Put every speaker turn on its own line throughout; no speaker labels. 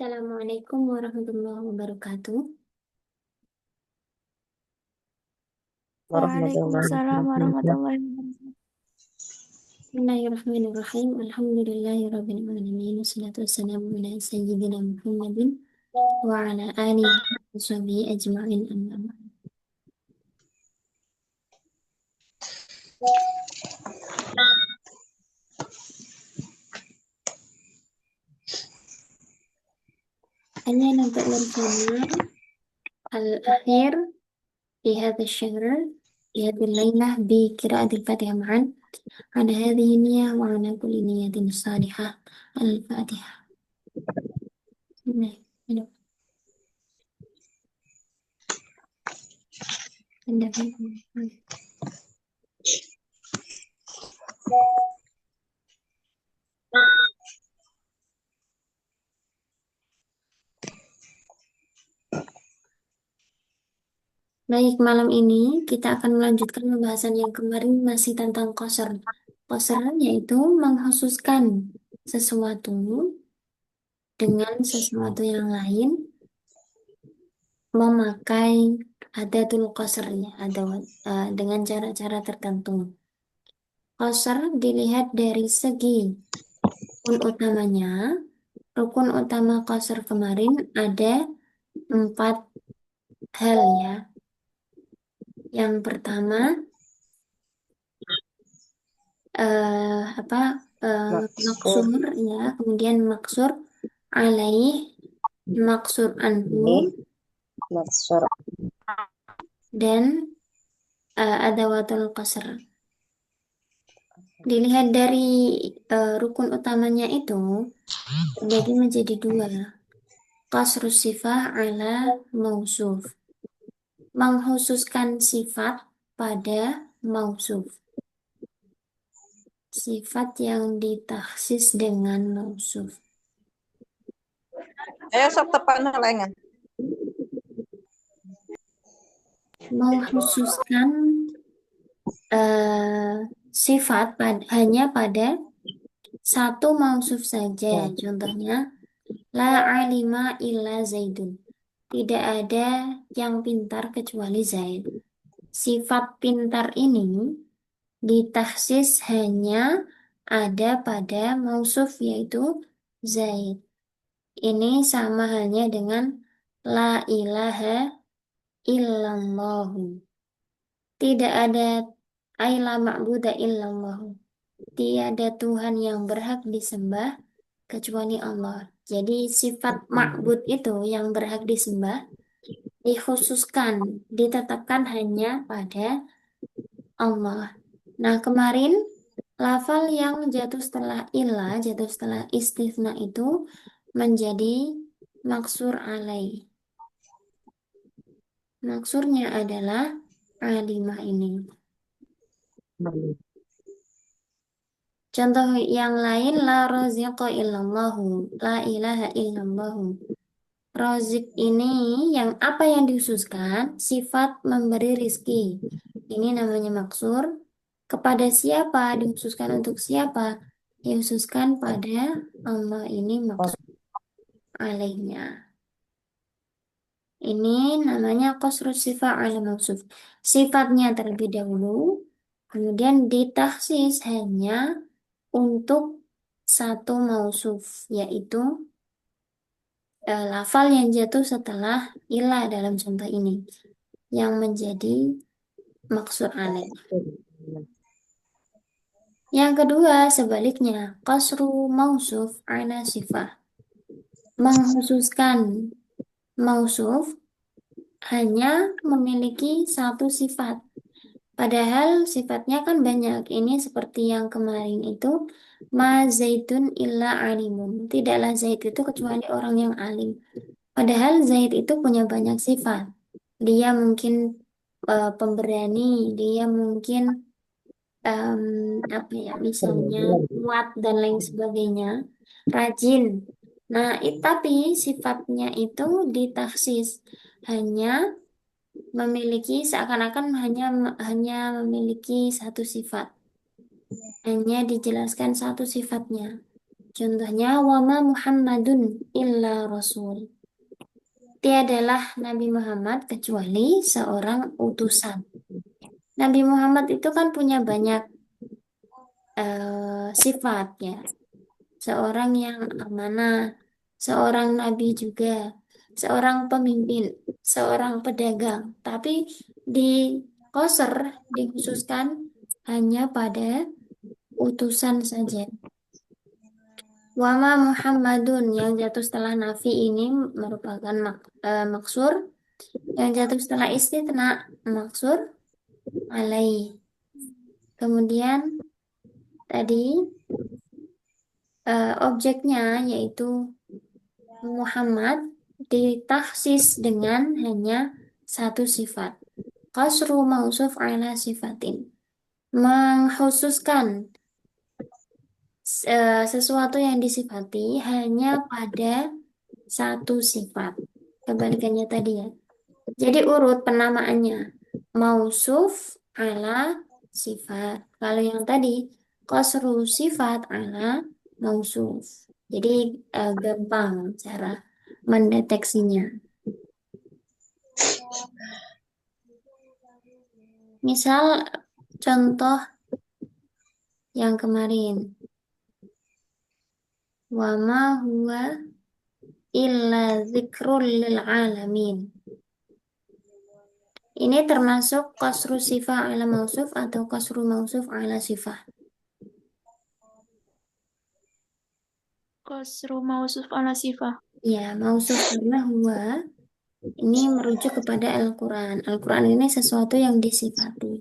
Assalamualaikum warahmatullahi wabarakatuh.
Warahmatullahi
Waalaikumsalam
wabarakatuh.
warahmatullahi wabarakatuh.
Bismillahirrahmanirrahim. Alhamdulillahirabbil alamin. Wassalatu wassalamu ala sayyidina Muhammadin wa ala alihi wa sahbihi ajma'in amma ba'd. Hanya nampak bersama al-akhir di hadha syahr di hadhihi lailah bi qiraatil Fatihah ma'an ala hadhihi niyyah wa ala kulli niyyatin salihah. Al-Fatihah. Nah, ini. Anda Baik, malam ini kita akan melanjutkan pembahasan yang kemarin masih tentang qasar. Qasar yaitu mengkhususkan sesuatu dengan sesuatu yang lain memakai adatul qasarnya atau dengan cara-cara tertentu. Qasar dilihat dari segi rukun utamanya. Rukun utama qasar kemarin ada 4 hal ya. Yang pertama apa
Maksur
maksur ya, kemudian maksur alaih, maksur anhu,
ini, maksur
dan adawatul qasr. Dilihat dari rukun utamanya itu terbagi menjadi 2, qasrus sifah ala mausuf, menghususkan sifat pada mausuf, sifat yang ditaksis dengan mausuf.
Ayo sok tepan lengan.
Mengkhususkan sifat hanya pada satu mausuf saja. Contohnya, la alima illa zaidun. Tidak ada yang pintar kecuali Zaid. Sifat pintar ini ditaksis hanya ada pada mausuf yaitu Zaid. Ini sama halnya dengan la ilaha illallahu. Tidak ada la ma'buda illallahu. Tiada Tuhan yang berhak disembah kecuali Allah. Jadi sifat ma'bud itu yang berhak disembah dikhususkan, ditetapkan hanya pada Allah. Nah, kemarin lafal yang jatuh setelah ilah, jatuh setelah istifna itu menjadi maksur alaih. Maksurnya adalah alimah ini. Contoh yang lain, la raziqa illallahu, la ilaha illallahu. Razik ini yang apa yang dikhususkan? Sifat memberi rizki. Ini namanya maksur. Kepada siapa? Dikhususkan untuk siapa? Dikhususkan pada Allah, ini maksud alaihnya. Ini namanya qasrus sifat ala mausuf. Sifatnya terlebih dahulu, kemudian ditaksis hanya untuk satu mausuf, yaitu lafal yang jatuh setelah ilah dalam contoh ini, yang menjadi maksud alaih. Yang kedua, sebaliknya, qasru mausuf ala sifah. Menghususkan mausuf hanya memiliki satu sifat. Padahal sifatnya kan banyak. Ini seperti yang kemarin itu, ma zaitun illa alimun. Tidaklah Zaid itu kecuali orang yang alim. Padahal Zaid itu punya banyak sifat. Dia mungkin pemberani, dia mungkin apa ya, misalnya kuat dan lain sebagainya, rajin. Nah, tapi sifatnya itu ditaksis hanya memiliki seakan-akan hanya memiliki satu sifat, hanya dijelaskan satu sifatnya. Contohnya, wama Muhammadun illa rasul. Tiadalah Nabi Muhammad kecuali seorang utusan. Nabi Muhammad itu kan punya banyak sifat ya. Seorang yang amanah, seorang nabi juga, seorang pemimpin, seorang pedagang. Tapi di Qasr dikhususkan hanya pada utusan saja. Wama Muhammadun yang jatuh setelah nafi ini merupakan maksur, yang jatuh setelah istitsna maksur alaih. Kemudian tadi objeknya yaitu Muhammad ditahsis dengan hanya satu sifat. Qasru mausuf ala sifatin. Mengkhususkan sesuatu yang disifati hanya pada satu sifat. Kebalikannya tadi ya. Jadi urut penamaannya. Mausuf ala sifat. Kalau yang tadi qasru sifat ala mausuf. Jadi gampang cara mendeteksinya. Misal contoh yang kemarin. Wa ma huwa illa dzikrul lil alamin. Ini termasuk qasru sifah ala mausuf atau qasru mausuf ala sifah.
Qasru mausuf ala sifah.
Ya, mausuf karena huwa ini merujuk kepada Al-Quran. Al-Quran ini sesuatu yang disifati.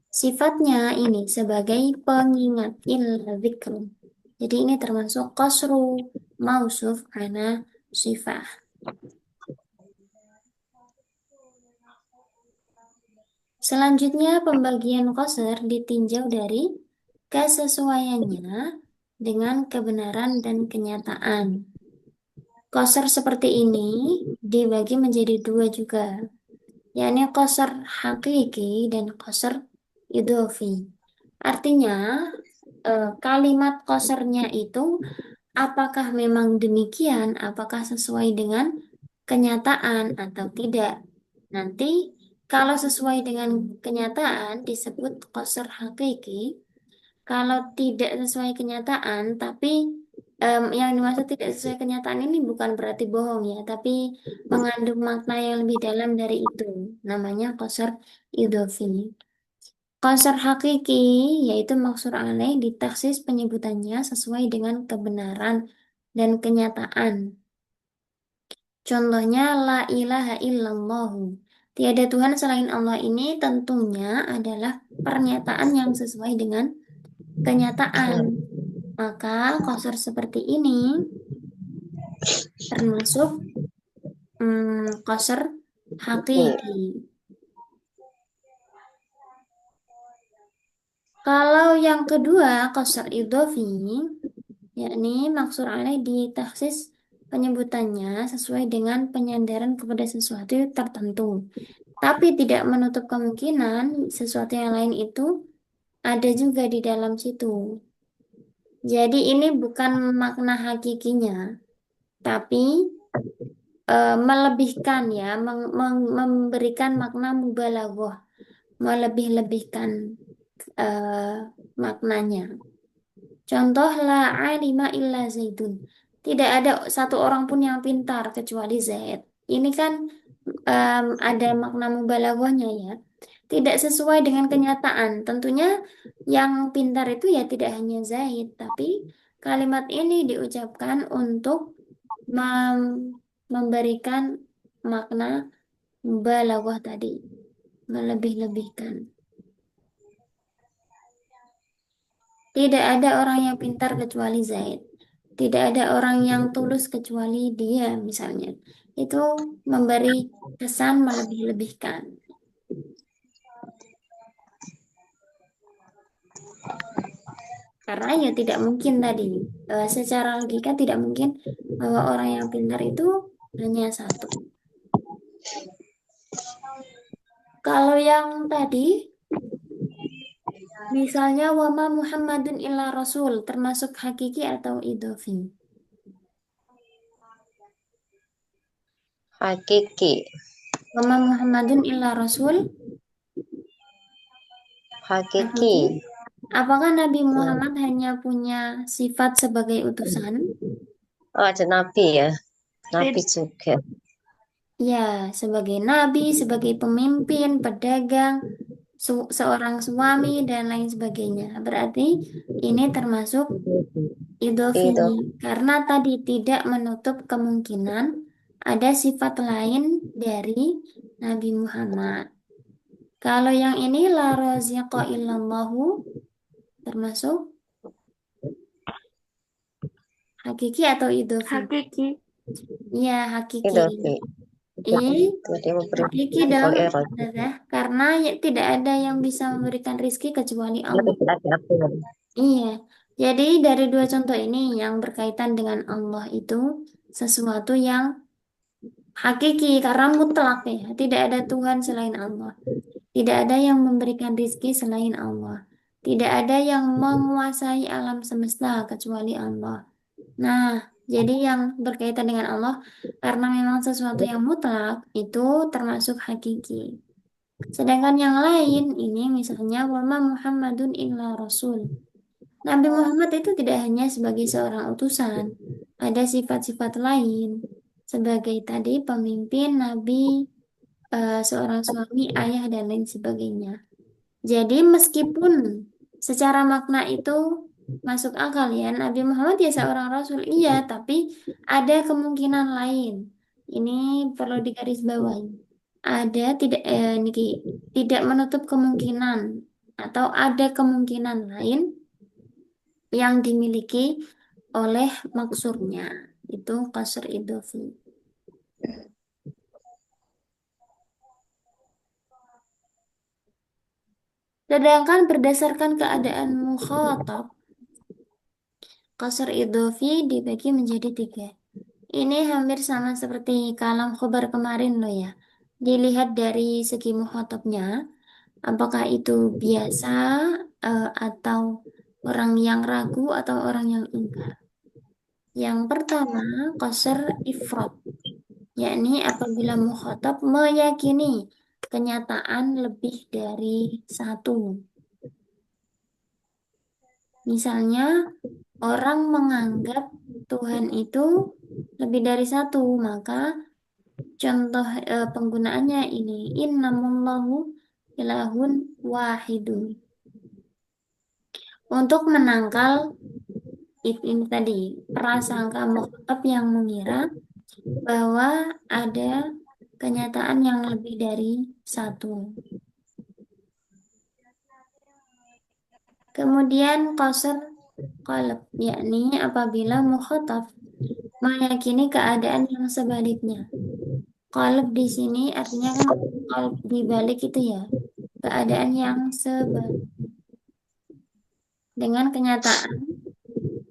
Sifatnya ini sebagai pengingat illa dzikrun. Jadi ini termasuk qasru mausuf ala sifah. Selanjutnya pembagian qasr ditinjau dari kesesuaiannya dengan kebenaran dan kenyataan. Qasr seperti ini dibagi menjadi dua juga, yakni qasr hakiki dan qasr idhofi. Artinya kalimat qasrnya itu apakah memang demikian, apakah sesuai dengan kenyataan atau tidak. Nanti kalau sesuai dengan kenyataan disebut qasr hakiki. Kalau tidak sesuai kenyataan, tapi yang dimaksud tidak sesuai kenyataan ini bukan berarti bohong ya, tapi mengandung makna yang lebih dalam dari itu. Namanya qasr idhofi. Qasr hakiki yaitu maksur alaih ditaksis penyebutannya sesuai dengan kebenaran dan kenyataan. Contohnya la ilaha illallahu. Tiada Tuhan selain Allah ini tentunya adalah pernyataan yang sesuai dengan kenyataan. Maka qasr seperti ini termasuk qasr hakiki. Kalau yang kedua qasr idhofi, yakni maksur alaih ditaksis penyebutannya sesuai dengan penyandaran kepada sesuatu tertentu. Tapi tidak menutup kemungkinan sesuatu yang lain itu ada juga di dalam situ. Jadi ini bukan makna hakikinya, tapi melebihkan ya, memberikan makna mubalaghah, melebih-lebihkan maknanya. Contoh la alima illa Zaidun. Tidak ada satu orang pun yang pintar kecuali Zaid. Ini kan ada makna mubalaghahnya ya. Tidak sesuai dengan kenyataan. Tentunya yang pintar itu ya tidak hanya Zaid, tapi kalimat ini diucapkan untuk memberikan makna mubalaghah tadi, melebih-lebihkan. Tidak ada orang yang pintar kecuali Zaid. Tidak ada orang yang tulus kecuali dia, misalnya. Itu memberi kesan melebih-lebihkan. Karena ya tidak mungkin tadi, secara logika tidak mungkin bahwa orang yang pintar itu hanya satu. Kalau yang tadi, Misalnya wama Muhammadun illa Rasul termasuk hakiki atau idhofi.
Hakiki.
Wama Muhammadun illa Rasul
Hakiki.
hakiki. Apakah Nabi
Hmm.
Muhammad hanya punya sifat sebagai utusan?
Oh, ada nabi ya. Nabi
Tid-
juga.
Ya, sebagai nabi, sebagai pemimpin, pedagang, seorang suami, dan lain sebagainya. Berarti ini termasuk idhofi
Itu.
karena tadi tidak menutup kemungkinan ada sifat lain dari Nabi Muhammad. Kalau yang ini la raziqa illallahu termasuk hakiki atau idhofi?
Hakiki.
Ya, hakiki.
Itu. Tidak.
Ini
Dia memberi
hakiki
Al
dalam
Irad.
ibadah karena tidak ada yang bisa memberikan rizki kecuali
Tidak
Allah.
ada aturan.
Iya, jadi dari dua contoh ini yang berkaitan dengan Allah itu sesuatu yang hakiki karena mutlak ya, tidak ada Tuhan selain Allah. Tidak ada yang memberikan rizki selain Allah. Tidak ada yang menguasai alam semesta kecuali Allah. Nah, jadi yang berkaitan dengan Allah karena memang sesuatu yang mutlak itu termasuk hakiki. Sedangkan yang lain ini misalnya wama Muhammadun illa Rasul. Nabi Muhammad itu tidak hanya sebagai seorang utusan, ada sifat-sifat lain sebagai tadi pemimpin, nabi, seorang suami, ayah dan lain sebagainya. Jadi meskipun secara makna itu masuk akal ya, Nabi Muhammad ya seorang rasul, iya, tapi ada kemungkinan lain. Ini perlu digarisbawahi. Ada niki, tidak menutup kemungkinan atau ada kemungkinan lain yang dimiliki oleh maksurnya. Itu qasr idhofi. Sedangkan berdasarkan keadaan mukhatab, qasr idhofi dibagi menjadi tiga. Ini hampir sama seperti kalam khobar kemarin loh ya. Dilihat dari segi mukhatabnya, apakah itu biasa atau orang yang ragu atau orang yang ingkar. Yang pertama, qasr ifrad, yakni apabila mukhatab meyakini kenyataan lebih dari satu. Misalnya, orang menganggap Tuhan itu lebih dari satu, maka contoh penggunaannya ini innamullahu ilahun wahidun. Untuk menangkal ini tadi prasangka mukhatab yang mengira bahwa ada kenyataan yang lebih dari satu. Kemudian qasr qalb, yakni apabila mukhatab meyakini keadaan yang sebaliknya. Qalb di sini artinya kan qalb dibalik itu ya, keadaan yang sebalik dengan kenyataan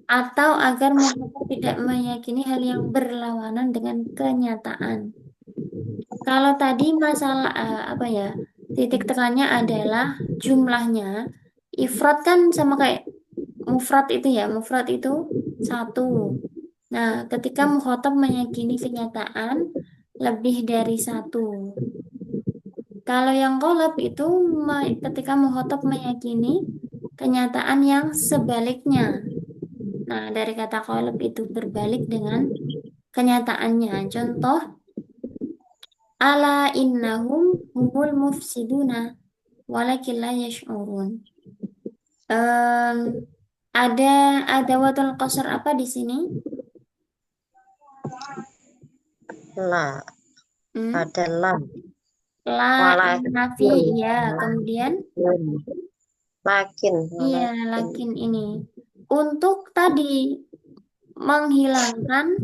atau agar mukhatab tidak meyakini hal yang berlawanan dengan kenyataan. Kalau tadi masalah apa ya? Titik tekannya adalah jumlahnya. Ifrad kan sama kayak mufrad itu ya. Mufrad itu satu. Nah, ketika mukhatab meyakini kenyataan lebih dari satu. Kalau yang kolab itu ketika mukhatab meyakini kenyataan yang sebaliknya. Nah, dari kata kolab itu berbalik dengan kenyataannya. Contoh, ala innahum humul mufsiduna walakin la yash'urun. Em, ada adawatul qasar apa di sini?
La.
Hmm?
Ada lam.
La
Walakin.
nafi ya, kemudian
Lakin.
iya
Walakin.
lakin ini untuk tadi menghilangkan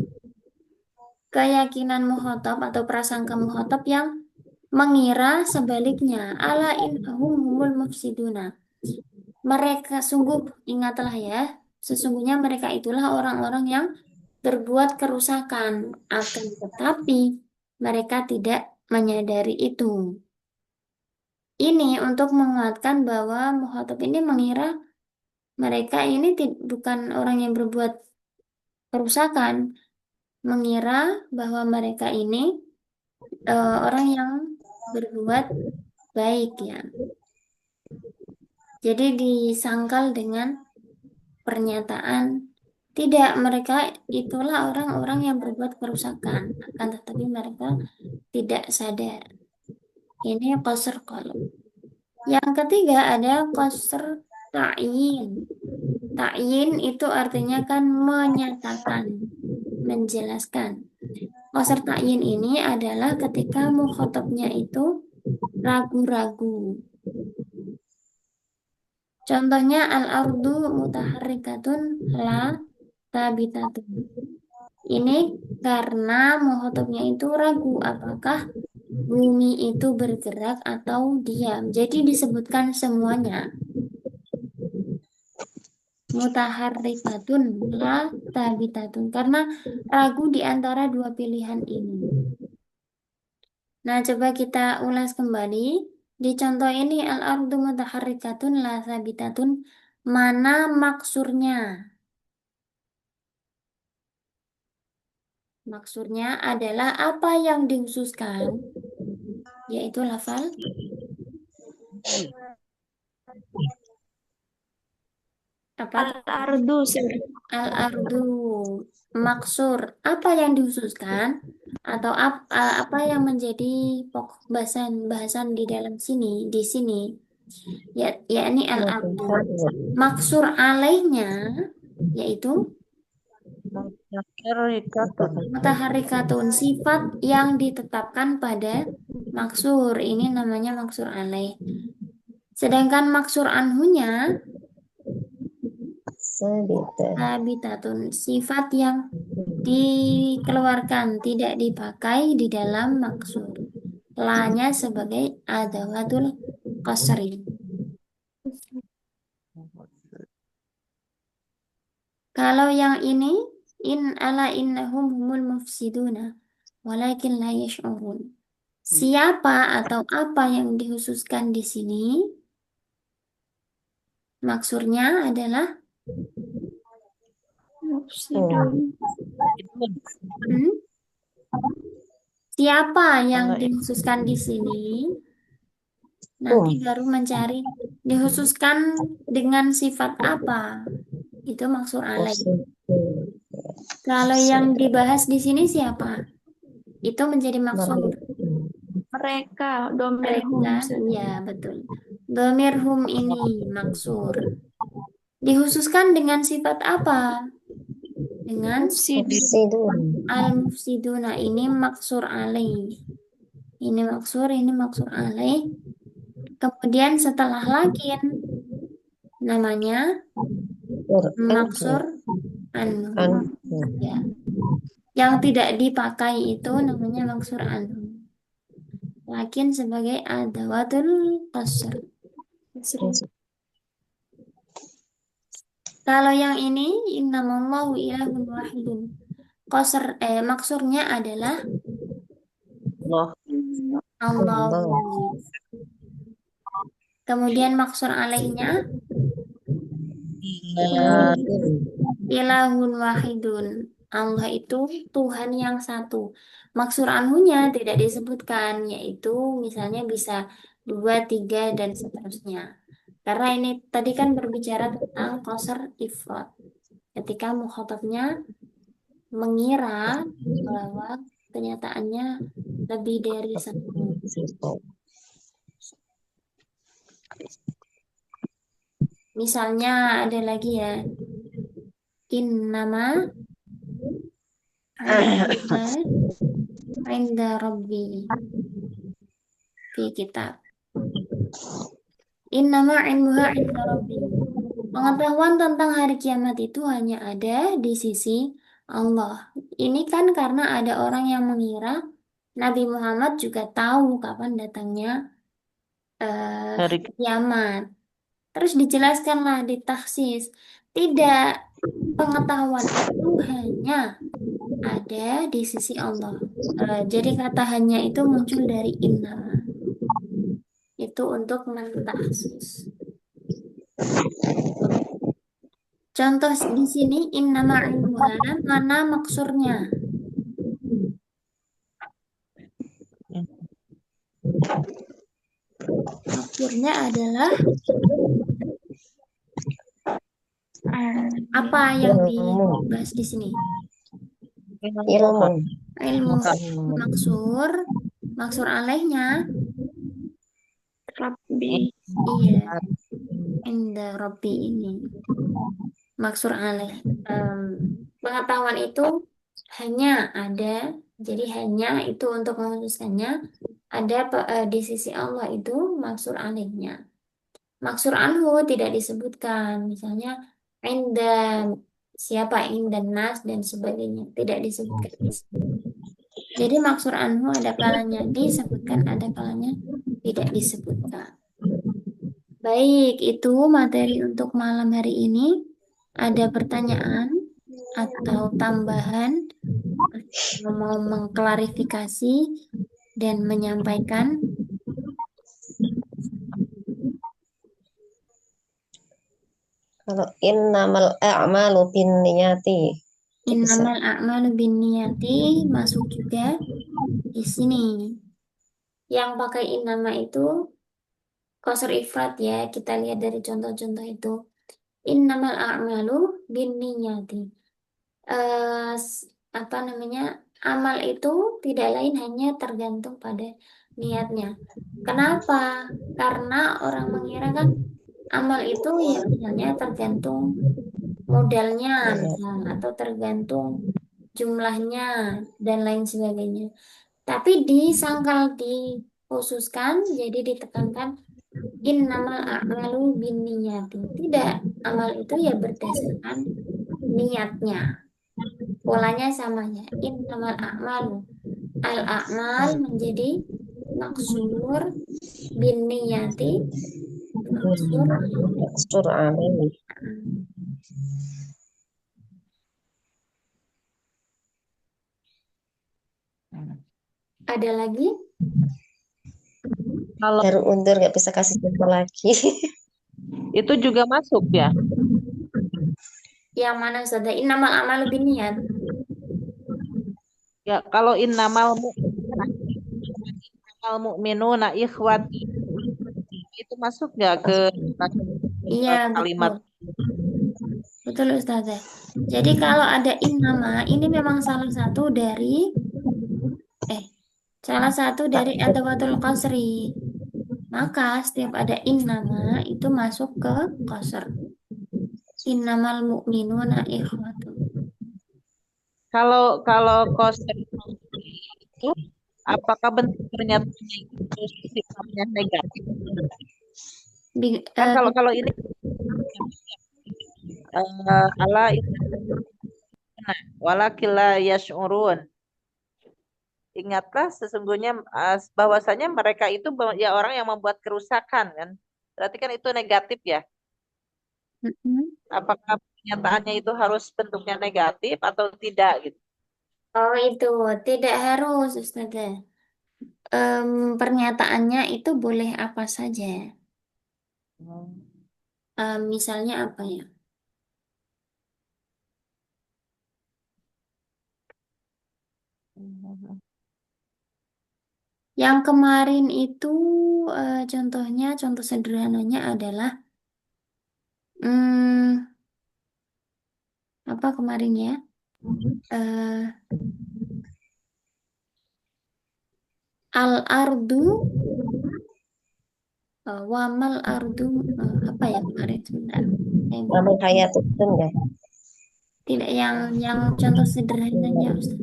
keyakinan mukhatab atau prasangka mukhatab yang mengira sebaliknya ala innahum humul mufsiduna. Mereka sungguh ingatlah ya, sesungguhnya mereka itulah orang-orang yang berbuat kerusakan, akan tetapi mereka tidak menyadari itu. Ini untuk menguatkan bahwa Muhatab ini mengira mereka ini bukan orang yang berbuat kerusakan, mengira bahwa mereka ini orang yang berbuat baik ya. Jadi disangkal dengan pernyataan tidak, mereka itulah orang-orang yang berbuat kerusakan, akan tetapi mereka tidak sadar. Ini qasr qalb. Yang ketiga ada qasr ta'yin. Ta'yin itu artinya kan menyatakan, menjelaskan. Qasr ta'yin ini adalah ketika mukhatabnya itu ragu-ragu. Contohnya al-ardu mutaharrikatun la tabitatun. Ini karena muhatabnya itu ragu apakah bumi itu bergerak atau diam. Jadi disebutkan semuanya. Mutaharrikatun la tabitatun. Karena ragu di antara dua pilihan ini. Nah, coba kita ulas kembali. Di contoh ini al-ardu mutaharrikatun la tabitatun. Mana maksurnya? Maksudnya adalah apa yang dihususkan, yaitu lafal apa
Al-ardu sir.
al-ardu. Maksur apa yang dihususkan atau apa yang menjadi pokok bahasan di dalam sini di sini ya yakni al-ardu. Maksur alaihnya yaitu mutaharrikatun, sifat yang ditetapkan pada maksur. Ini namanya maksur alaih. Sedangkan maksur anhunya habitatun, sifat yang dikeluarkan, tidak dipakai di dalam maksur. Lanya sebagai adawatul qasri. Kalau yang ini ala innahum humul mufsiduna walakin la yash'urun. Siapa atau apa yang dihususkan di sini? Maksurnya adalah
Mufsidun.
hmm? Siapa yang dihususkan di sini? Nanti baru mencari dihususkan dengan sifat apa? Itu maksur alaih. Kalau yang dibahas di sini siapa? Itu menjadi maksur.
Mereka, domirhum.
Mereka, ya betul. Domir hum ini maksur. Dihususkan dengan sifat apa? Dengan
Mufsidun.
al-mufsiduna, ini maksur alaih. Ini maksur alaih. Kemudian setelah lakin namanya maksur anhu. Ya. Yang tidak dipakai itu namanya maksur anhu. Lakin sebagai adawatul qasr. Kalau yang ini innamallahu ilahun wahidun. Maksurnya adalah Allahu. Kemudian maksur alaihnya ilahun wahidun. Allah itu Tuhan yang satu. Maksur anhunya tidak disebutkan, yaitu misalnya bisa dua, tiga, dan seterusnya. Karena ini tadi kan berbicara tentang qasr ifrad. Ketika mukhatabnya mengira bahwa kenyataannya lebih dari satu. Misalnya ada lagi ya. Innama ilmuha inda rabbi fi kitab. Innama ilmuha inda rabbi. Pengetahuan tentang hari kiamat itu hanya ada di sisi Allah. Ini kan karena ada orang yang mengira Nabi Muhammad juga tahu kapan datangnya hari kiamat. Terus dijelaskanlah, ditaksis. Tidak, pengetahuan itu hanya ada di sisi Allah. Jadi kata hanya itu muncul dari inna. Itu untuk mentaksis. Contoh di sini innama ilmuha mana maksurnya? Maksurnya adalah apa yang
ilmu,
dibahas di sini?
ilmu,
Ilmu maksur, maksur alaihnya,
Rabbi.
iya, inda Rabbi ini. Maksur alaih. Pengetahuan itu hanya ada, jadi hanya itu untuk menghususkannya ada di sisi Allah itu maksur alaihnya. Maksur anhu tidak disebutkan, misalnya inda siapa inda nas dan sebagainya tidak disebutkan. Jadi maksur anhu ada kalanya disebutkan, ada kalanya tidak disebutkan. Baik, itu materi untuk malam hari ini. Ada pertanyaan atau tambahan, mau mengklarifikasi dan menyampaikan?
kalau innamal a'malu binniyati itu bisa.
Innamal a'malu binniyati masuk juga di sini. Yang pakai innama itu qasr ifrad ya. Kita lihat dari contoh-contoh itu. Innamal a'malu binniyati. Apa namanya? Amal itu tidak lain hanya tergantung pada niatnya. Kenapa? Karena orang mengira kan amal itu ya misalnya tergantung modalnya
Iya.
misalnya atau tergantung jumlahnya dan lain sebagainya. Tapi disangkal dikhususkan jadi ditekankan innamal a'malu binniyati. Tidak, amal itu ya berdasarkan niatnya. Polanya sama ya. Innamal a'malu. Al-a'mal menjadi maksur binniyati maksur.
Maksur alaihi.
Ada lagi?
Kalau
Baru undur nggak bisa kasih contoh lagi.
itu juga masuk ya.
Yang mana Ustazah? Innamal a'malu binniyat.
Ya, kalau innamal mu'minuna ikhwati itu masuk nggak ke
Iya,
kalimat
betul. Betul Ustazah. Jadi kalau ada innama, ini memang salah satu dari adawatul qasri. Maka setiap ada innama itu masuk ke qasr. Innamal mu'minuna ikhwatun.
kalau konsep itu apakah bentuk pernyataannya itu sifatnya negatif? Kan kalau ini ala walakilla yash'urun. Ingatlah sesungguhnya bahwasanya mereka itu ya orang yang membuat kerusakan kan. Berarti kan itu negatif ya. Apakah pernyataannya itu harus bentuknya negatif atau tidak gitu?
Oh itu tidak harus Ustazah. Pernyataannya itu boleh apa saja. Misalnya apa ya? Yang kemarin itu contohnya, contoh sederhananya adalah hmm, apa kemarin ya? Eh, al-ardu, wamal ardu, apa ya kemarin sebentar. Saya lupa.
Amal hayatun ya.
Tidak yang contoh sederhananya Ustaz.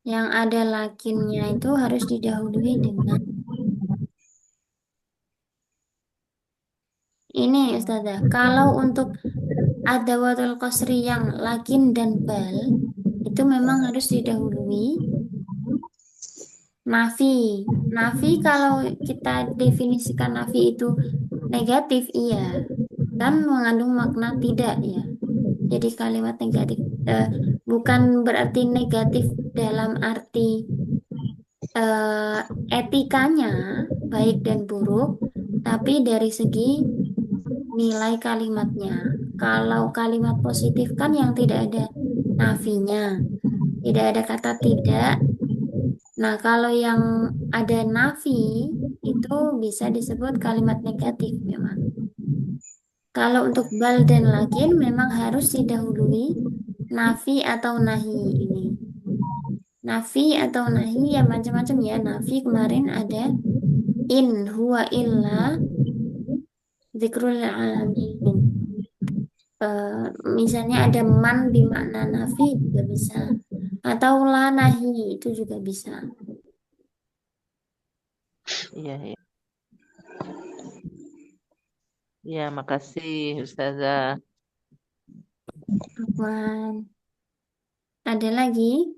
Yang ada lakinnya itu harus didahului dengan ini Ustazah. Kalau untuk adawatul qasri yang lakin dan bal itu memang harus didahului nafi. Nafi kalau kita definisikan nafi itu negatif, iya. Kan mengandung makna tidak ya. Jadi kalimat negatif Bukan berarti negatif dalam arti eh, etikanya baik dan buruk, tapi dari segi nilai kalimatnya. Kalau kalimat positif kan yang tidak ada nafinya, tidak ada kata tidak. Nah, kalau yang ada nafi itu bisa disebut kalimat negatif memang. Kalau untuk bal dan lakin memang harus didahului nafi atau nahi ini. Nafi atau nahi ya macam-macam ya. Nafi kemarin ada in huwa illa dzikrul alamin. Eh, Misalnya ada man bermakna nafi juga bisa. Atau la nahi itu juga bisa.
Iya, iya. Iya, makasih Ustazah.
Afwan. Ada lagi?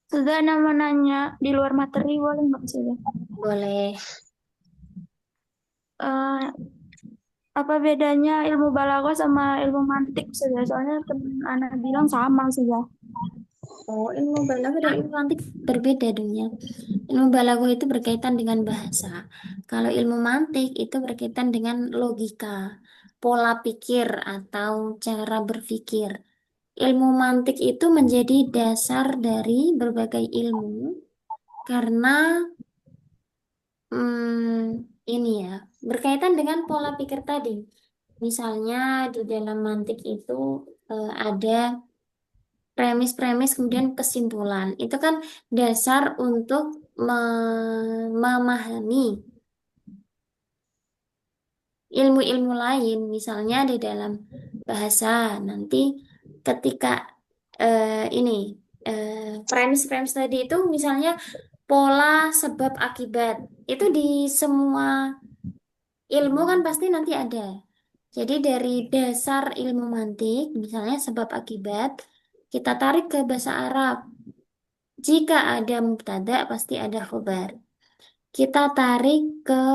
Sudah nama nanya di luar materi boleh nggak sudah?
Boleh.
Apa bedanya ilmu balaghah sama ilmu mantik sudah? Soalnya teman anak bilang sama sudah.
Oh, ilmu balaghah dan ilmu mantik berbeda dunia. Ilmu balaghah itu berkaitan dengan bahasa. Kalau ilmu mantik itu berkaitan dengan logika, pola pikir atau cara berpikir. Ilmu mantik itu menjadi dasar dari berbagai ilmu karena ini ya berkaitan dengan pola pikir tadi. Misalnya di dalam mantik itu ada premis-premis kemudian kesimpulan. Itu kan dasar untuk memahami ilmu-ilmu lain, misalnya di dalam bahasa. Nanti ketika ini premis-premis tadi itu misalnya pola sebab akibat. Itu di semua ilmu kan pasti nanti ada. Jadi dari dasar ilmu mantik, misalnya sebab akibat, kita tarik ke bahasa Arab. Jika ada mubtada, pasti ada khobar. Kita tarik ke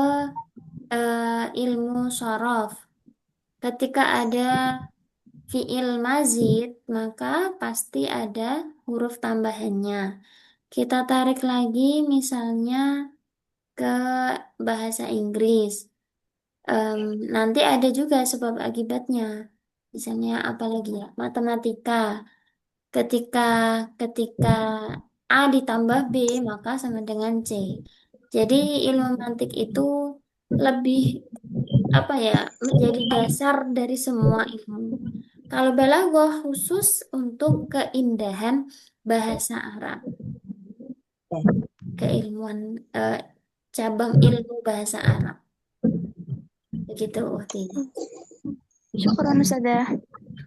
ilmu sorof. Ketika ada fiil mazid, maka pasti ada huruf tambahannya. Kita tarik lagi misalnya ke bahasa Inggris. Nanti ada juga sebab akibatnya. Misalnya apalagi ya, matematika. Ketika ketika A ditambah B, maka sama dengan C. Jadi ilmu mantik itu lebih apa ya, menjadi dasar dari semua ilmu. Kalau balaghah khusus untuk keindahan bahasa Arab, keilmuan eh, cabang ilmu bahasa Arab. Begitu waktu ini.
Syukran sudah.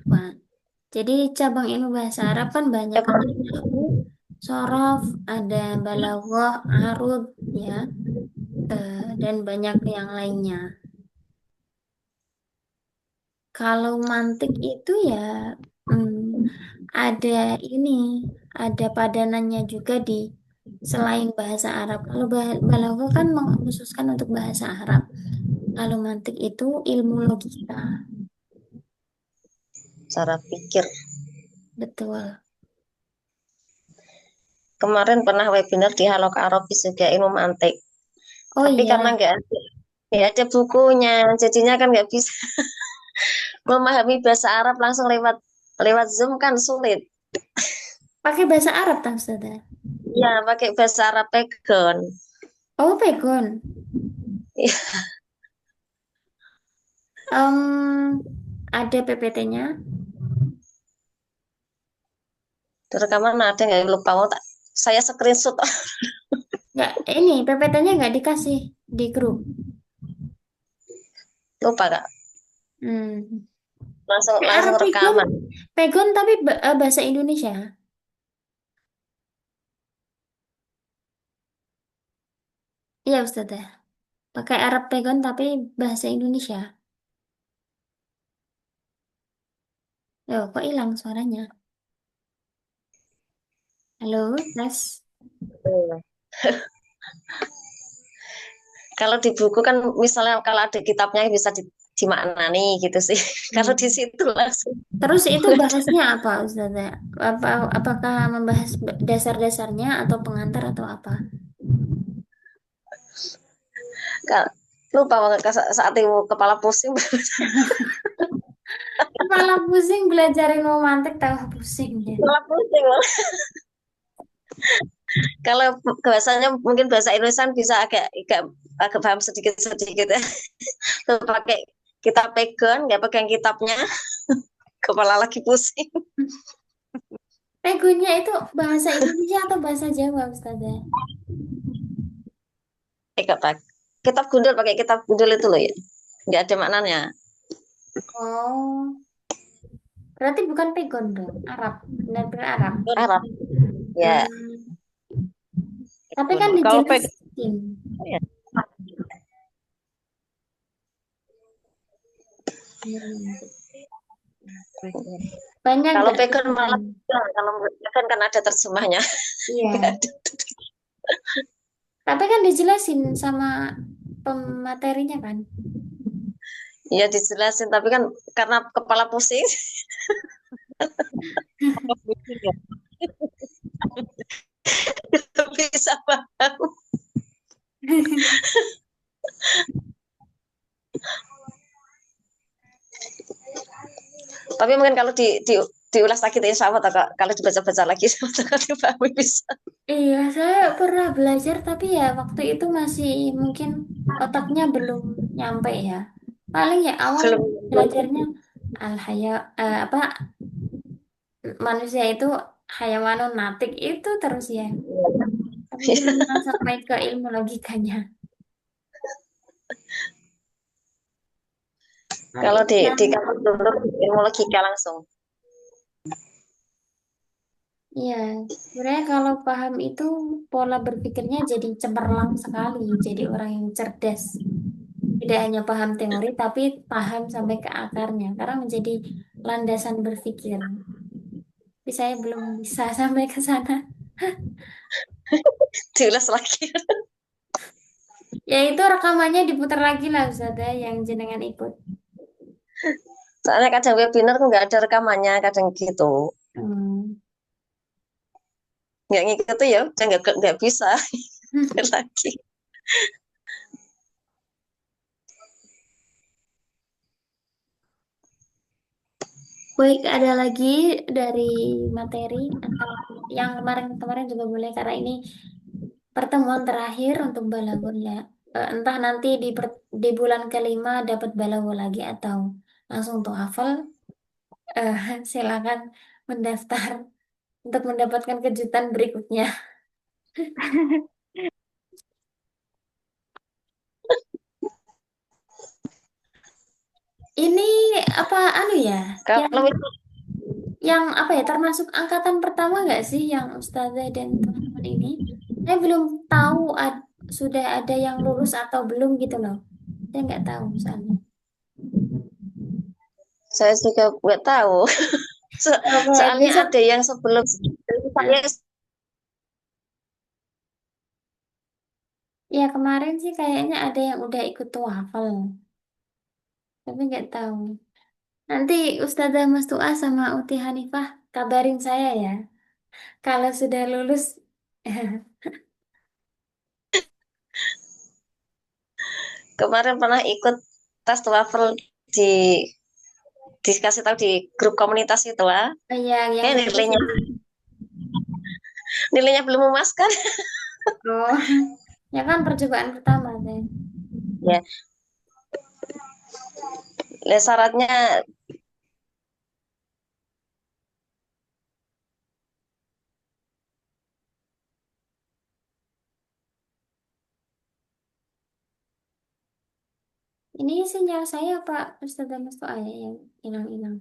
Wah, jadi cabang ilmu bahasa Arab kan banyak, ada nahwu, sorof, ada balaghah, arud, ya, dan banyak yang lainnya. Kalau mantik itu ya hmm, ada ini, ada padanannya juga di selain bahasa Arab. Kalau balaghah kan mengkhususkan untuk bahasa Arab. Kalau mantik itu ilmu logika,
Cara pikir.
betul.
Kemarin pernah webinar di Haloka Arabis juga ilmu mantik.
Oh
Tapi karena
iya,
nggak ada bukunya, jadinya kan nggak bisa memahami bahasa Arab langsung lewat lewat Zoom kan sulit.
pakai bahasa Arab tak, Ustazah?
Ya, pakai bahasa Arab pegon.
Oh, pegon. Ada PPT-nya?
Di rekaman ada nggak lupa mau tak saya screenshot.
Nggak, ini PPT-nya nggak dikasih di grup.
Lupa Kak.
Hmm.
Langsung
Arab
langsung
pegon,
rekaman.
pegon tapi bahasa Indonesia. Iya, Ustazah. Pakai Arab pegon tapi bahasa Indonesia. Loh, kok hilang suaranya? Halo, tes.
Iya. Kalau di buku kan misalnya kalau ada kitabnya bisa dimaknani gitu sih. Kalau di
Hmm.
situ langsung.
Terus itu bahasnya apa, Ustazah? Apakah membahas dasar-dasarnya atau pengantar atau apa?
Kak, lupa banget saat itu kepala pusing.
Kepala pusing belajarin romantik tahu pusing ya.
Kepala pusing. Kalau bahasanya mungkin bahasa Indonesia bisa agak agak paham sedikit-sedikit ya. Tuh pakai kita pegang, nggak pegang kitabnya, kepala lagi pusing.
Pegonya itu bahasa Indonesia atau bahasa Jawa, Ustazah?
Kata kitab gundul, pakai kitab gundul itu loh ya. Nggak ada maknanya.
Oh, berarti bukan pegon dong, Arab, benar-benar Arab.
Arab. Ya,
Hmm. Tapi kan
Kalau pegang
dijelasin.
ya,
Hmm. Banyak
kalau
nggak
pegang
kesulitan?
malah kalau pegang kan ada terjemahnya. Nggak
Iya,
ada.
tapi kan dijelasin sama pematerinya kan.
Ya dijelasin, tapi kan karena kepala pusing
pusing ya.
nggak bisa paham. Tapi mungkin kalau diulas lagi insya Allah kalau dibaca-baca lagi sama dipahami bisa.
Iya, saya pernah belajar, tapi ya waktu itu masih mungkin otaknya belum nyampe ya. Paling ya awal
Belum.
belajarnya apa manusia itu hayawanun natik itu terus ya. Tapi belum pernah sampai ke ilmu logikanya. Nah,
Kalau
itu
di
yang
kampus dulu ilmu logika langsung.
iya, sebenarnya kalau paham itu pola berpikirnya jadi cemerlang sekali, jadi orang yang cerdas. Tidak hanya paham teori, tapi paham sampai ke akarnya, karena menjadi landasan berpikir. Tapi saya belum bisa sampai ke sana.
Diulas lagi.
Ya itu rekamannya diputar lagi lah, Ustazah, yang jenengan ikut.
Soalnya kadang webinar tuh nggak ada rekamannya, kadang gitu.
Hmm.
Nggak ngikut tuh ya udah nggak bisa lagi.
Baik, ada lagi dari materi atau yang kemarin-kemarin juga boleh, karena ini pertemuan terakhir untuk balaghur ya. Entah nanti di bulan kelima dapat balaghur lagi atau langsung untuk hafal. Silakan mendaftar untuk mendapatkan kejutan berikutnya. Ini apa anu ya? Yang
Kalau
apa ya, termasuk angkatan pertama nggak sih yang Ustazah dan teman-teman ini? Saya belum tahu sudah ada yang lulus atau belum gitu loh. Saya nggak tahu soalnya.
saya juga nggak tahu.
Oke,
Soalnya
besok
ada yang sebelum
eh,
saya.
ya kemarin sih kayaknya ada yang udah ikut TOEFL, tapi nggak tahu. Nanti Ustazah Mastuah sama Uti Hanifah kabarin saya ya. Kalau sudah lulus,
Kemarin pernah ikut tes TOEFL di dikasih tahu di grup komunitas itu lah.
yang
Kayak
gratis
nilainya
itu.
nilainya belum memuaskan.
Oh, ya kan percobaan pertama deh.
Ya, syaratnya
Ini sinyal saya Pak Ustazah Mastuah ya yang hilang-hilang.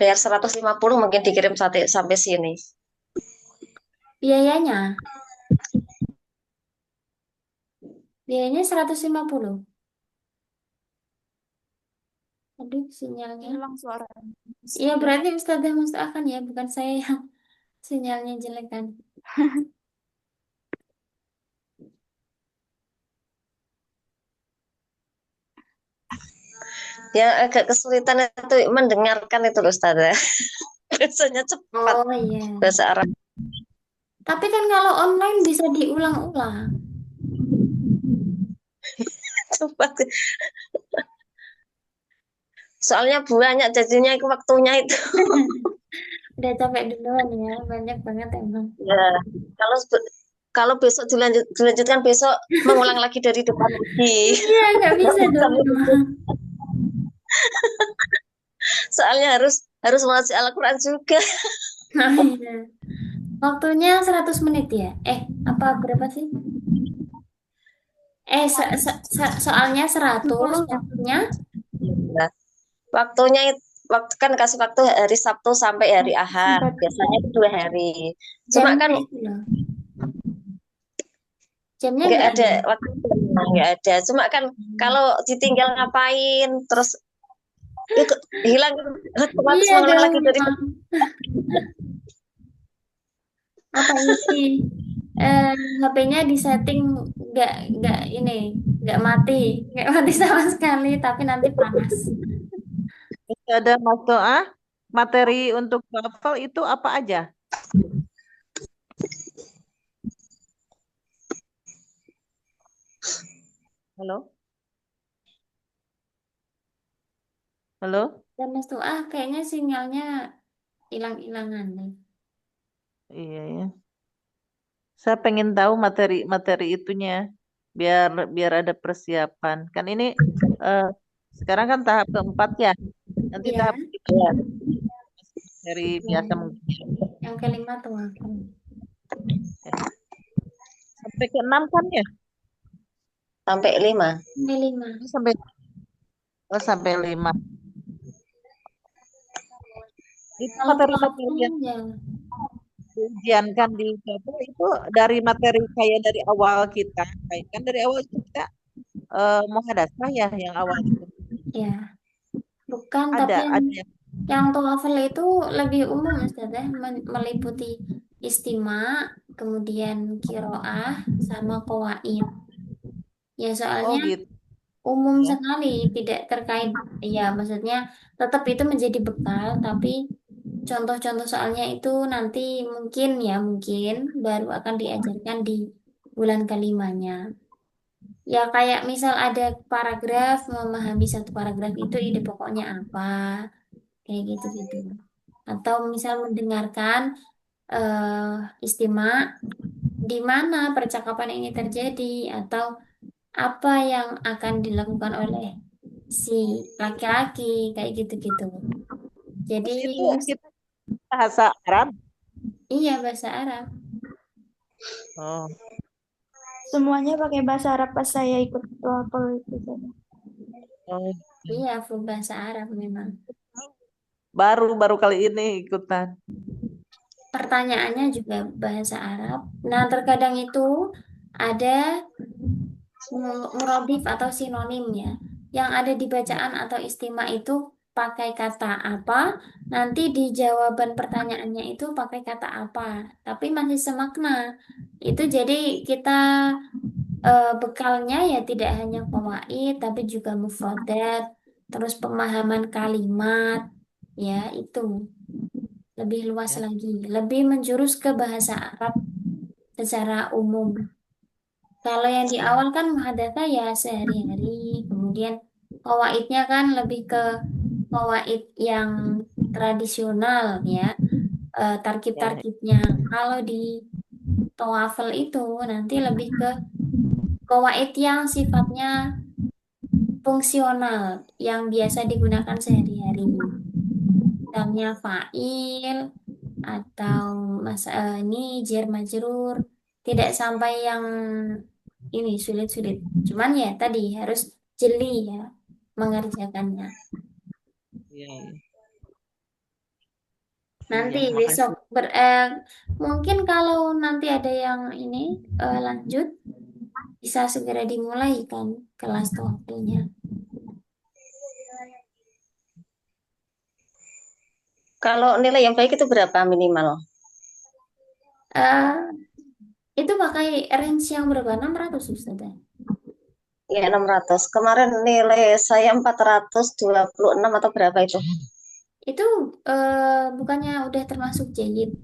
bayar 150 mungkin dikirim sampai sini.
Biayanya, biayanya 150. Aduh, sinyalnya.
Hilang suara.
Iya, berarti Ustazah Mastuah kan ya, bukan saya yang sinyalnya jelek kan.
Dia agak kesulitan itu mendengarkan itu loh Ustazah. Biasanya cepat
Oh iya.
bahasa Arab.
Tapi kan kalau online bisa diulang-ulang.
Cepat. Soalnya banyak jadinya itu waktunya itu.
Udah capek duluan ya, banyak banget emang.
Ya, kalau kalau besok dilanjutkan besok mengulang lagi dari depan lagi.
Iya, nggak bisa dong.
Soalnya harus mengaji Al-Quran juga.
Nah, iya. Waktunya 100 menit ya? Apa berapa sih? Soalnya 100, waktunya
Nah, waktunya waktu kan kasih waktu hari Sabtu sampai hari Ahad.
Singkat.
Biasanya itu 2 hari. Cuma
jamnya
kan
itu loh. Jamnya
nggak
nggak
ada
ada.
waktu, nggak ada. Cuma kan kalau ditinggal ngapain terus ikut hilang otomatis
Iya
mengulang
dong.
lagi dari
Apa isi HP-nya disetting nggak nggak ini nggak mati sama sekali tapi nanti panas.
Ada Mas Doa, materi untuk TOEFL itu apa aja? Halo? Halo?
Dan Mas tuh kayaknya sinyalnya hilang-hilangan nih.
Iya ya. Saya pengen tahu materi-materi itunya biar biar ada persiapan. Kan ini eh, sekarang kan tahap keempat ya. Nanti
Iya,
tahap kelima dari biasa
ya.
mungkin.
Yang kelima tuh apa?
Sampai ke enam kan ya?
sampai 5.
Ini lima.
Ini sampai lima. Itu
Kalau
materi-materi
TOEFL
yang
ya,
diujiankan di TOEFL itu dari materi kayak dari awal kita, kayak kan dari awal kita muhadasah ya yang awal itu.
ya bukan tapi
Ada yang
yang TOEFL itu lebih umum Ustaz ya, meliputi istima, kemudian kiroah sama qawaid. Ya
oh
soalnya
gitu
umum
ya.
sekali, tidak terkait, ya maksudnya tetap itu menjadi bekal, tapi contoh-contoh soalnya itu nanti mungkin baru akan diajarkan di bulan kelimanya. Ya kayak misal ada paragraf, memahami satu paragraf itu ide pokoknya apa, kayak gitu-gitu. Atau misal mendengarkan istimak di mana percakapan ini terjadi, atau apa yang akan dilakukan oleh si laki-laki, kayak gitu-gitu. Jadi
Terus itu kita bahasa Arab.
iya bahasa Arab.
Oh,
Semuanya pakai bahasa Arab pas saya ikut TOEFL itu.
oh.
Iya full bahasa Arab memang.
Baru baru kali ini ikutan.
Pertanyaannya juga bahasa Arab. Nah, terkadang itu ada muradif atau sinonim ya. Yang ada di bacaan atau istimak itu pakai kata apa, nanti di jawaban pertanyaannya itu pakai kata apa. Tapi masih semakna. Itu jadi kita bekalnya ya tidak hanya qawaid, tapi juga mufradat, terus pemahaman kalimat, ya itu lebih luas
Ya.
lagi, lebih menjurus ke bahasa Arab secara umum. Kalau yang di awal kan muhadatsah ya sehari-hari, kemudian qawaidnya kan lebih ke qawaid yang tradisional ya,
Ya.
tarkib-tarkibnya. Kalau di TOEFL itu nanti lebih ke qawaid yang sifatnya fungsional, yang biasa digunakan sehari-hari. Misalnya fa'il atau ini jar majrur, tidak sampai yang ini sulit-sulit. Cuman ya tadi harus jeli ya mengerjakannya.
Iya,
Nanti
iya,
besok
makasih.
mungkin kalau nanti ada yang ini lanjut bisa segera dimulai kan kelas TOEFL-nya.
Kalau nilai yang baik itu berapa minimal?
Eh, itu pakai range yang berapa? 600 Ustazah.
Ya 600. Kemarin nilai saya 426 atau berapa itu?
Itu bukannya udah termasuk jayid?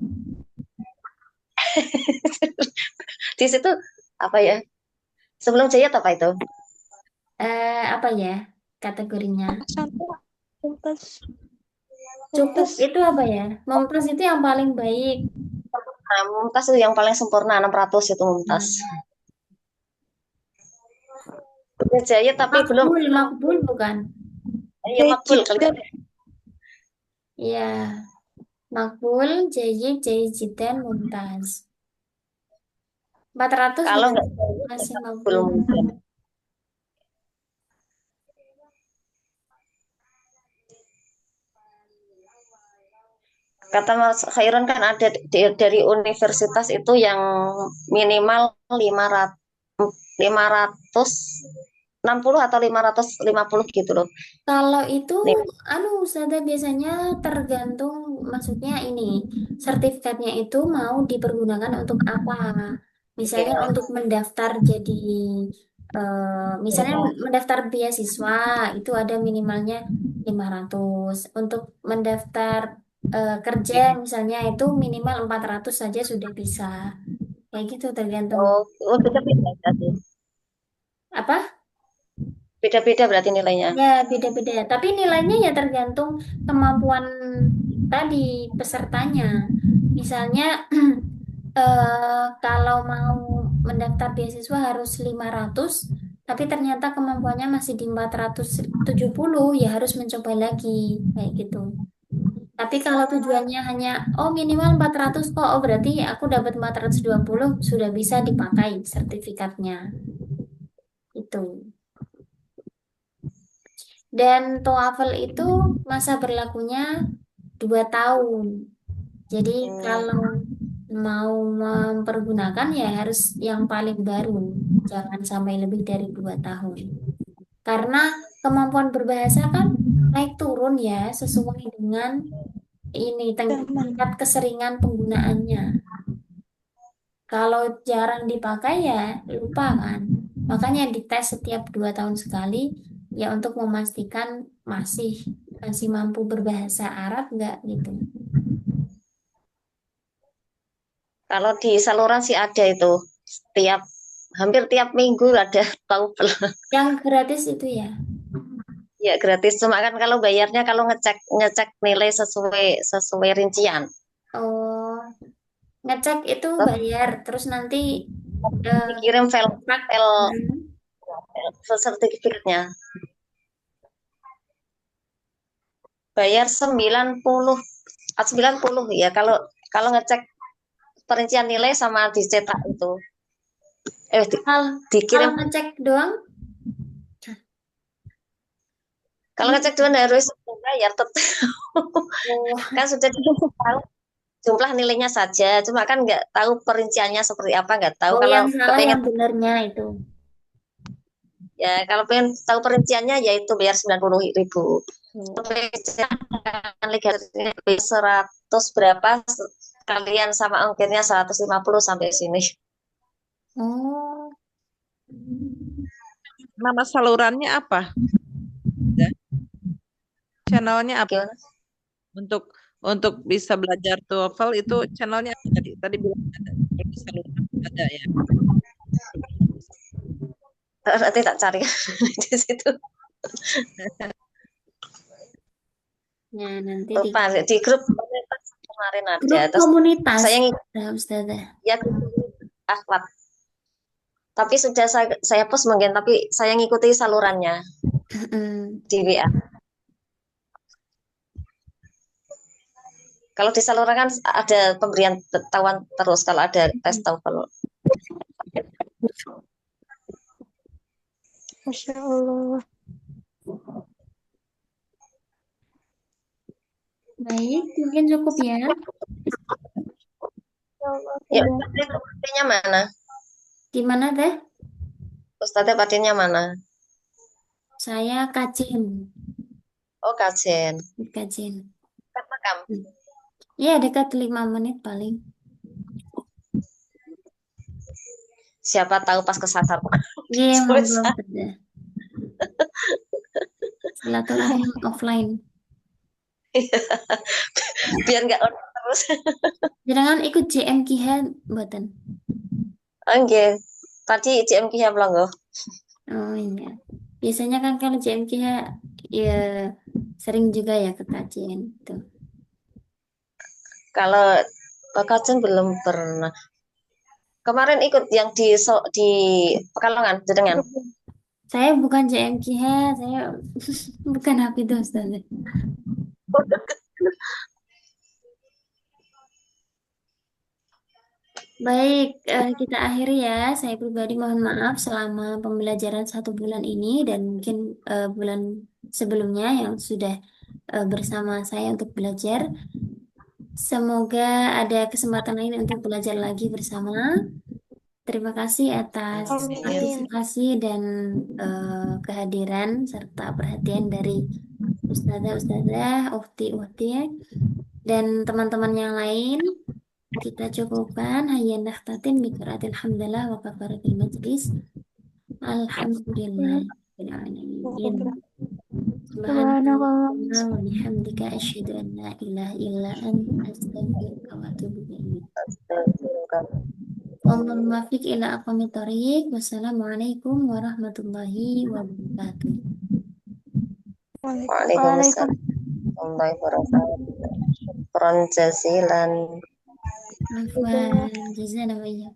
Di situ apa ya? Sebelum jayat apa itu?
Apa ya kategorinya?
Satu mumtaz.
Cukup
Mumtaz.
itu apa ya? Mumtaz itu yang paling baik.
Nah, Mumtaz itu yang paling sempurna 600 itu Mumtaz.
Hmm.
Udah jayat tapi belum.
Makbul, makbul bukan?
Ya makbul
Jayid
kali.
dan
Iya, makbul, jayid, jayid jidan, mumtaz. 400
Kalau
sudah
nggak jayat ya
masih
makbul
makbul.
mungkin. Kata Mas Khairun kan ada dari universitas itu yang minimal 560 atau 550 gitu loh.
Kalau itu,
Nih,
Ustazah biasanya tergantung, maksudnya ini, sertifikatnya itu mau dipergunakan untuk apa? Misalnya
ya.
untuk mendaftar jadi, misalnya mendaftar beasiswa, itu ada minimalnya 500. Untuk mendaftar kerja, misalnya itu minimal 400 saja sudah bisa. Kayak gitu tergantung.
Oh, oh beda-beda berarti.
Apa?
Beda-beda berarti nilainya.
Ya, beda-beda. Tapi nilainya ya tergantung kemampuan tadi pesertanya. Misalnya, kalau mau mendaftar beasiswa harus 500, tapi ternyata kemampuannya masih di 470, ya harus mencoba lagi. Kayak gitu. Tapi kalau tujuannya hanya, oh minimal 400 kok, oh berarti aku dapat 420 sudah bisa dipakai sertifikatnya. Itu. Dan TOEFL itu masa berlakunya 2 tahun. Jadi
Hmm.
kalau mau mempergunakan ya harus yang paling baru. Jangan sampai lebih dari 2 tahun. Karena kemampuan berbahasa kan naik turun ya sesuai dengan ini
zaman.
tingkat keseringan penggunaannya. Kalau jarang dipakai ya lupa kan. Makanya dites setiap 2 tahun sekali ya untuk memastikan masih masih mampu berbahasa Arab nggak gitu.
Kalau di saluran sih ada itu. Hampir tiap minggu ada taufel.
Yang gratis itu ya.
Ya gratis. Cuma kan kalau bayarnya kalau ngecek ngecek nilai sesuai sesuai rincian.
Oh, ngecek itu
Terus
bayar terus nanti eh,
dikirim file
pak.
file
Hmm.
sertifikatnya. Bayar 90 ya kalau kalau ngecek perincian nilai sama dicetak itu.
Kalau kalau
Dikirim.
ngecek doang,
Kalau
ini
ngecek duluan harus bayar tetap.
oh,
Kan sudah dikasih tahu jumlah nilainya saja. Cuma kan nggak tahu perinciannya seperti apa, nggak tahu
oh
kalau
yang salah
kepengen
yang benernya itu.
ya kalau pengen tahu perinciannya yaitu bayar 90.000.
Oh.
Legasinya 100 berapa kalian sama ongkirnya 150 sampai sini.
Oh,
Nama salurannya apa? Ya. Channelnya apa?
Gimana?
Untuk bisa belajar TOEFL itu channelnya apa tadi? Tadi bilang ada. Kalau di saluran ada ya.
Nanti tak cari di situ.
ya nanti di
Lupa di grup kemarin ada.
grup
Terus
komunitas,
saya ngikut
Ustazah.
ya akhlak. Tapi sudah saya post mungkin, tapi saya ngikuti salurannya
Mm-mm.
di WA. Kalau di saluran kan ada pemberian pengetahuan terus kalau ada tes TOEFL.
Masya Allah.
Baik, mungkin cukup ya.
Ya Allah,
Ya,
sudah.
Ustadznya mana?
Gimana teh?
Ustadznya patinya mana?
Saya kajian,
Oh, kajen.
kajian.
Kan makam.
Ya dekat 5 menit paling.
Siapa tahu pas kesasar
Iya, monggo
tulisan.
Ustazah. Silaturahim offline.
Biar nggak on terus.
Jangan ikut JM Kiha mboten.
Oke. Tadi CM Kia Pelonggo.
Oh iya. Biasanya kan kalau JM Kiha ya sering juga ya ke kajian itu.
Kalau Bakajen belum pernah. Kemarin ikut yang di Pekalongan, Jedengan.
Saya bukan JM Kiha, saya bukan Hafidhah Ustazah. Baik, kita akhiri ya. Saya pribadi mohon maaf selama pembelajaran 1 bulan ini dan mungkin bulan sebelumnya yang sudah bersama saya untuk belajar. Semoga ada kesempatan lain untuk belajar lagi bersama. Terima kasih atas
Amin.
partisipasi dan kehadiran serta perhatian dari ustazah, ukti ya, dan teman-teman yang lain. Kita cukupkan hayya nakhtatin bi qiraatil hamdalah wa kafaratil majlis. Alhamdulillah rabbil alamin.
Subhanallah.
Subhanallah wa bihamdika asyhadu an la ilaha illa anta astaghfiruka wa atubu ilaik. Wallahul muwaffiq ila aqwamit thoriq. Wassalamualaikum warahmatullahi wabarakatuh.
Waalaikumsalam warahmatullahi wabarakatuh. Syukran jazilan.
Afwan, jazakallahu khairan.